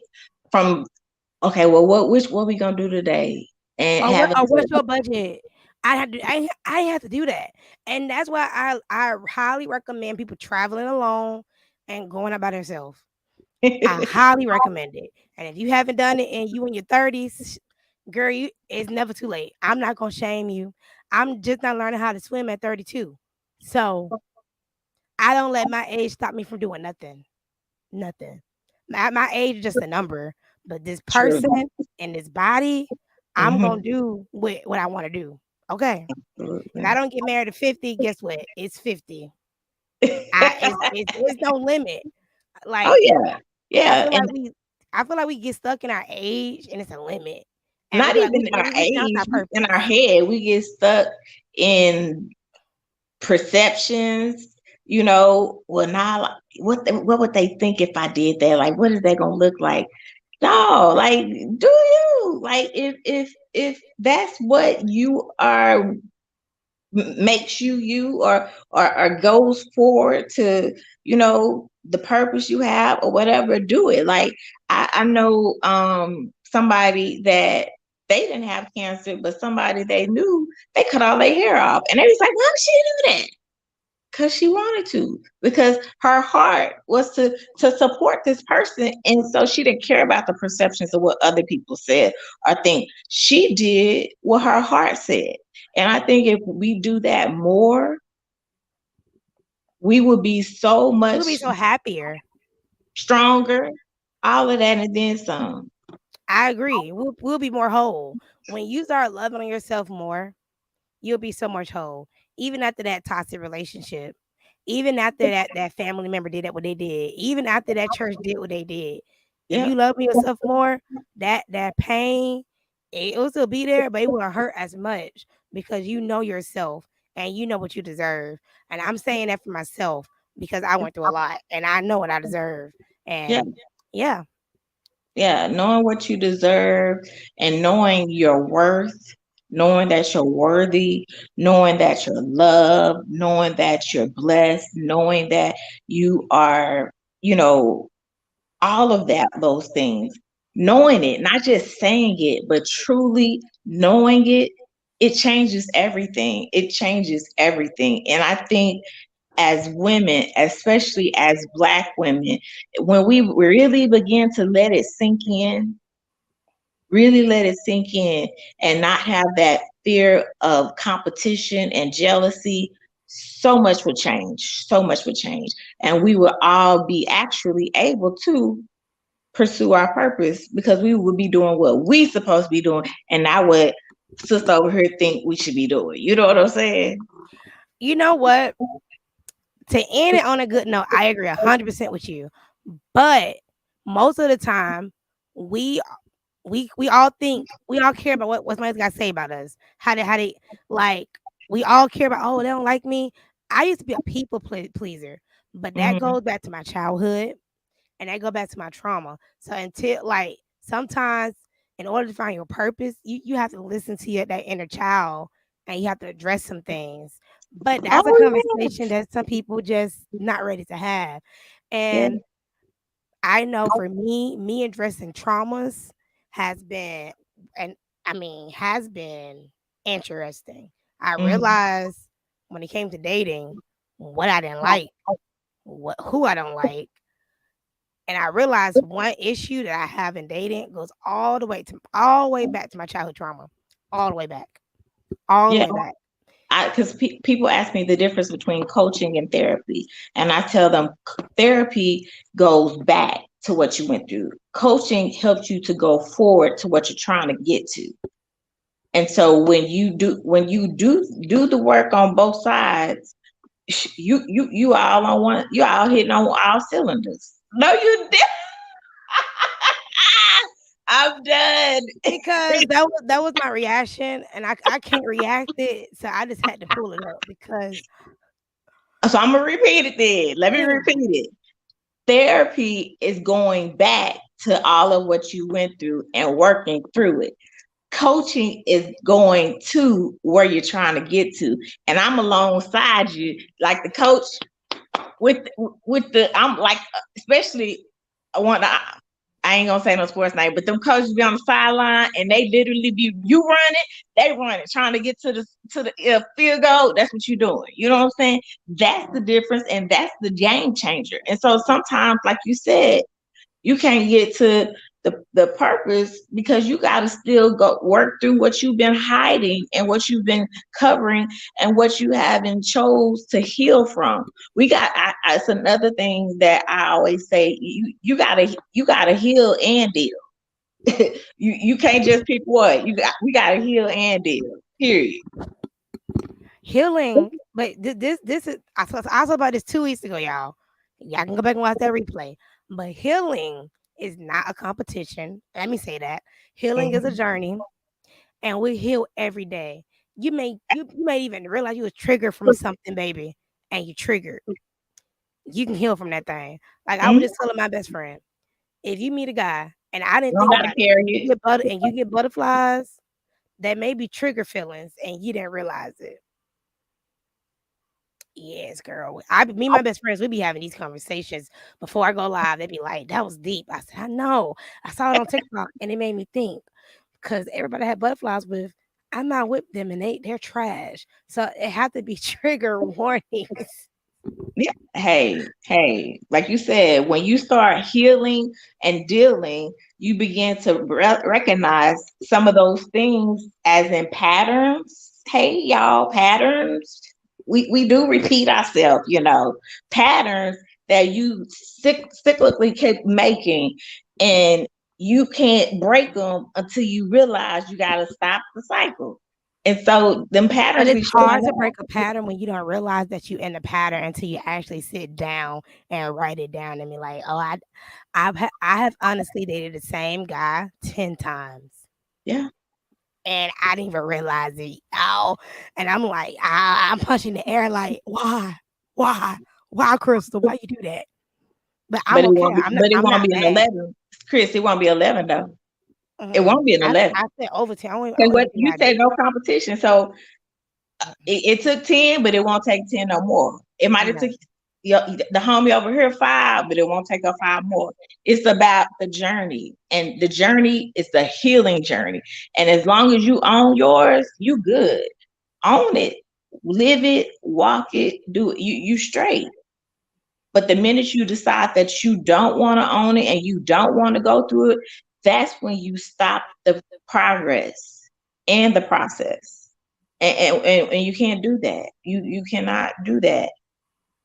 from. Okay, well, what we gonna do today, and having Or to. what's your budget? I had to do that, and that's why I highly recommend people traveling alone and going out by themselves. I highly recommend it. And if you haven't done it and you in your 30s, girl, it's never too late. I'm not gonna shame you. I'm just not learning how to swim at 32. So I don't let my age stop me from doing nothing. Nothing. My age is just a number. But this True. person and this body, I'm Hmm. gonna do what I want to do. Okay. If I Absolutely. don't get married at 50, guess what? It's 50. It's no limit. Oh Like yeah, I yeah, feel and like we I feel like we get stuck in our age and it's a limit. And we not be like, even in our we found age, our in our purpose. head, we get stuck in perceptions. You know, well, now what would they think if I did that? Like, what is that gonna look like? No, like, do you like if that's what you are makes you or goes forward to the purpose you have or whatever, do it. Like I know somebody that they didn't have cancer, but somebody they knew, they cut all their hair off, and they was like, why did she do that? Because she wanted to, because her heart was to support this person, and so she didn't care about the perceptions of what other people said or think. She did what her heart said, and I think if we do that more, we would be so We'll much be so happier. stronger, all of that and then some. I agree. We'll be more whole. When you start loving on yourself more, you'll be so much whole. Even after that toxic relationship, even after that family member did that what they did, even after that church did what they did. If Yeah, you love yourself more, that pain, it will still be there, but it won't hurt as much because you know yourself and you know what you deserve. And I'm saying that for myself because I went through a lot and I know what I deserve. yeah, And yeah, yeah. Knowing what you deserve and knowing your worth, knowing that you're worthy, knowing that you're loved, knowing that you're blessed, knowing that you are, you know, all of that, those things, knowing it, not just saying it, but truly knowing it, it changes everything. It changes everything. And I think as women, especially as Black women, when we really begin to let it sink in, really let it sink in, and not have that fear of competition and jealousy, so much would change. So much would change. And we would all be actually able to pursue our purpose because we would be doing what we supposed to be doing and not what sister over here think we should be doing. You know what I'm saying? you know what? To end it on a good note, I agree 100% with you. But most of the time, we we all think we all care about what somebody's got to say about us. How they like we all care about, oh, they don't like me. I used to be a people pleaser, but that Hmm. goes back to my childhood and that go back to my trauma. So until like sometimes in order to find your purpose, you have to listen to that inner child and you have to address some things. But that's a Oh conversation that some people just not ready to have. yeah, And I know for me addressing traumas has been, and I mean, has been interesting. I yeah. Hmm. realized when it came to dating what I didn't like, who I don't like, and I realized one issue that I have in dating goes all the way back to my childhood trauma, all the way back, all the Yeah, way back. because people ask me the difference between coaching and therapy, and I tell them therapy goes back to what you went through. Coaching helps you to go forward to what you're trying to get to. And so when you do the work on both sides, you all on one, you all hitting on all cylinders. No, you did. I'm done. because that was my reaction, and I can't react it, so I just had to pull it up because So I'm gonna repeat it then. Let me repeat it. Therapy is going back to all of what you went through and working through it. Coaching is going to where you're trying to get to. And I'm alongside you, like the coach with I'm like, especially I want to, I ain't gonna say no sports name, but them coaches be on the sideline and they literally be you running, they running, trying to get to the field goal. That's what you're doing. You know what I'm saying? That's the difference, and that's the game changer. And so sometimes, like you said, you can't get to the purpose because you got to still go work through what you've been hiding and what you've been covering and what you haven't chose to heal from. It's another thing that I always say, you gotta heal and deal. You can't just pick one. We gotta heal and deal, period. healing. But this is I talked about this 2 weeks ago, y'all. Y'all can go back and watch that replay. But healing is not a competition. Let me say that healing is a Mhm. journey, and we heal every day. You may even realize you was triggered from something, baby, and you triggered. You can heal from that thing. Like I was Mhm. just telling my best friend, if you meet a guy and I didn't You don't think gotta about it, carry you it. get you get butterflies, that may be trigger feelings, and you didn't realize it. Yes, girl. Me and my best friends, we be having these conversations before I go live. They be like, "That was deep." I said, "I know." I saw it on TikTok, and it made me think because everybody had butterflies with. I'm not with them, and they're trash. So it had to be trigger warnings. Yeah. Hey, like you said, when you start healing and dealing, you begin to recognize some of those things as in patterns. Hey, y'all, patterns. We do repeat ourselves, patterns that you cyclically keep making, and you can't break them until you realize you got to stop the cycle. And so, them But patterns it's be showing hard to up. break a pattern when you don't realize that you in the pattern until you actually sit down and write it down and be like, "Oh, I have honestly dated the same guy 10 times, Yeah. and I didn't even realize it." Oh, and I'm like, I'm punching the air like, why, why, Crystal, why you do that? But I'm But it okay. won't be. But it I'm won't not be an mad. 11, Chris. It won't be 11 though. It Mm-mm. won't be an 11 I said over 10. I because don't what even think you I said, did. no competition. So it took 10, but it won't take 10 no more. It might have No. took the homie over here 5, but it won't take her 5 more. It's about the journey, and the journey is the healing journey. And as long as you own yours, you good. Own it, live it, walk it, do it. You straight. But the minute you decide that you don't want to own it and you don't want to go through it, that's when you stop the progress and the process. And you can't do that. You cannot do that.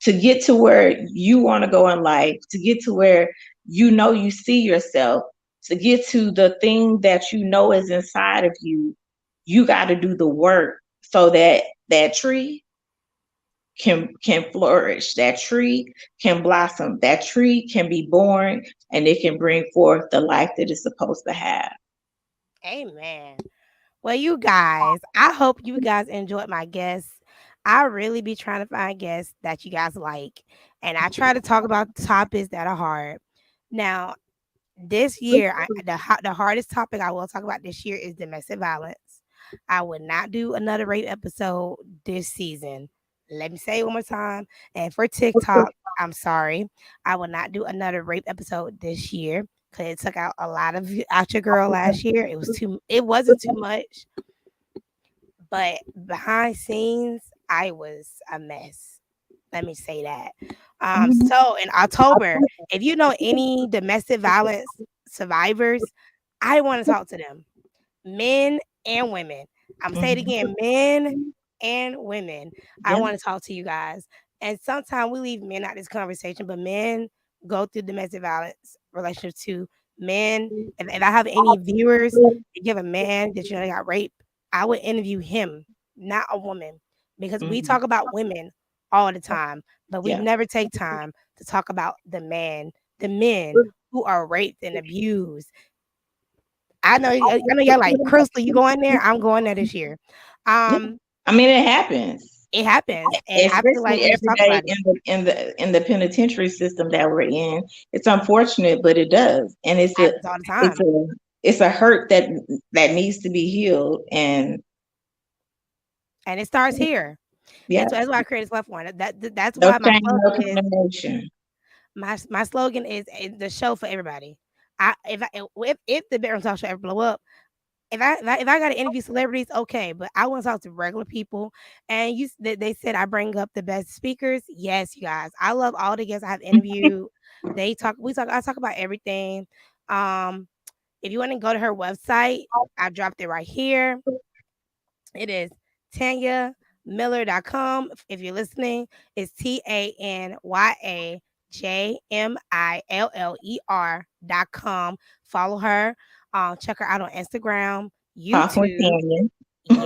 To get to where you want to go in life, to get to where you see yourself, to get to the thing that you know is inside of you got to do the work so that that tree can flourish, that tree can blossom, that tree can be born, and it can bring forth the life that it's supposed to have. Amen. Well, you guys, I hope you guys enjoyed my guests. I really be trying to find guests that you guys like, and I try to talk about topics that are hard. Now, this year, the hardest topic I will talk about this year is domestic violence. I would not do another rape episode this season. Let me say it one more time. And for TikTok, I'm sorry, I will not do another rape episode this year because it took out a lot of out your girl last year. It was too. It wasn't too much, but behind scenes, I was a mess. Let me say that. Mhm. So in October, if you know any domestic violence survivors, I want to talk to them, men and women. I'm say it Mhm. again, men and women. I Yeah. want to talk to you guys. And sometimes we leave men out of this conversation, but men go through domestic violence relationship to men. If I have any viewers that give a man that they got raped, I would interview him, not a woman, because we Mhm. talk about women all the time, but we Yeah. never take time to talk about the men who are raped and abused. I know y'all like Crystal. You going there? I'm going there this year. Yeah. Um, I mean, it happens, it happens, and I feel like especially we just every talk day about it. in the penitentiary system that we're in. It's unfortunate, but it does, and It happens all the it's time, a it's a hurt that needs to be healed. And and it starts here. yeah, That's why I created this platform. That's no why my shame, no slogan is condemnation. my slogan is the show for everybody. If the bedroom talk show ever blow up, if I got to interview celebrities, okay, but I want to talk to regular people. And they said I bring up the best speakers. Yes, you guys, I love all the guests I have interviewed. I talk about everything. Um, if you want to go to her website, I dropped it right here. It is TanyaMiller.com. If you're listening, it's TanyaMiller.com. Follow her. Check her out on Instagram, Talk with YouTube. Tanya.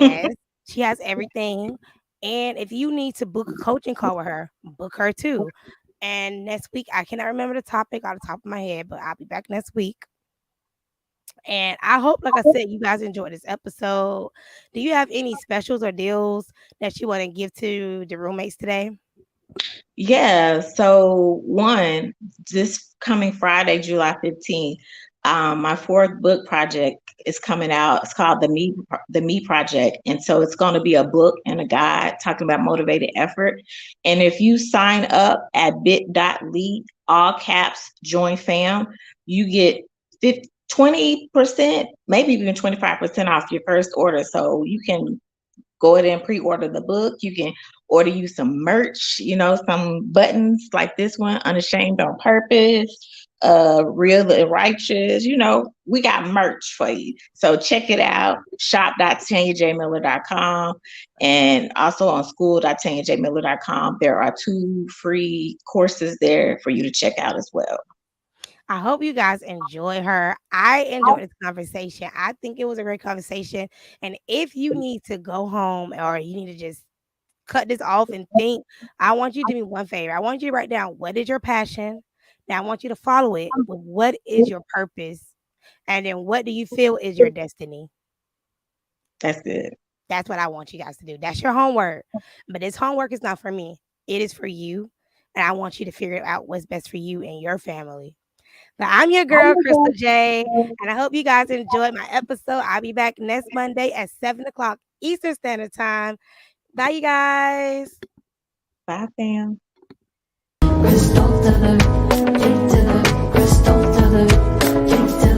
Yes, she has everything. And if you need to book a coaching call with her, book her too. And next week, I cannot remember the topic off the top of my head, but I'll be back next week. And I hope, like I said, you guys enjoyed this episode. Do you have any specials or deals that you want to give to the roommates today? Yeah, so one, this coming Friday, July 15th, my fourth book project is coming out. It's called the Me Project. And so it's going to be a book and a guide talking about motivated effort. And if you sign up at bit.ly, all caps, join fam, you get 20%, maybe even 25% off your first order. So you can go ahead and pre-order the book. You can order you some merch, some buttons like this one, Unashamed on Purpose, Real and Righteous. We got merch for you. So check it out, shop.tanyajmiller.com, and also on school.tanyajmiller.com. There are 2 free courses there for you to check out as well. I hope you guys enjoy her. I enjoyed this conversation. I think it was a great conversation. And if you need to go home or you need to just cut this off and think, I want you to do me one favor. I want you to write down what is your passion. Now I want you to follow it with what is your purpose. And then what do you feel is your destiny? That's good. That's what I want you guys to do. That's your homework. But this homework is not for me. It is for you. And I want you to figure out what's best for you and your family. But I'm your girl, Crystal J. And I hope you guys enjoyed my episode. I'll be back next Monday at 7 o'clock Eastern Standard Time. Bye, you guys. Bye, fam. Crystal to the, J to the, crystal to the.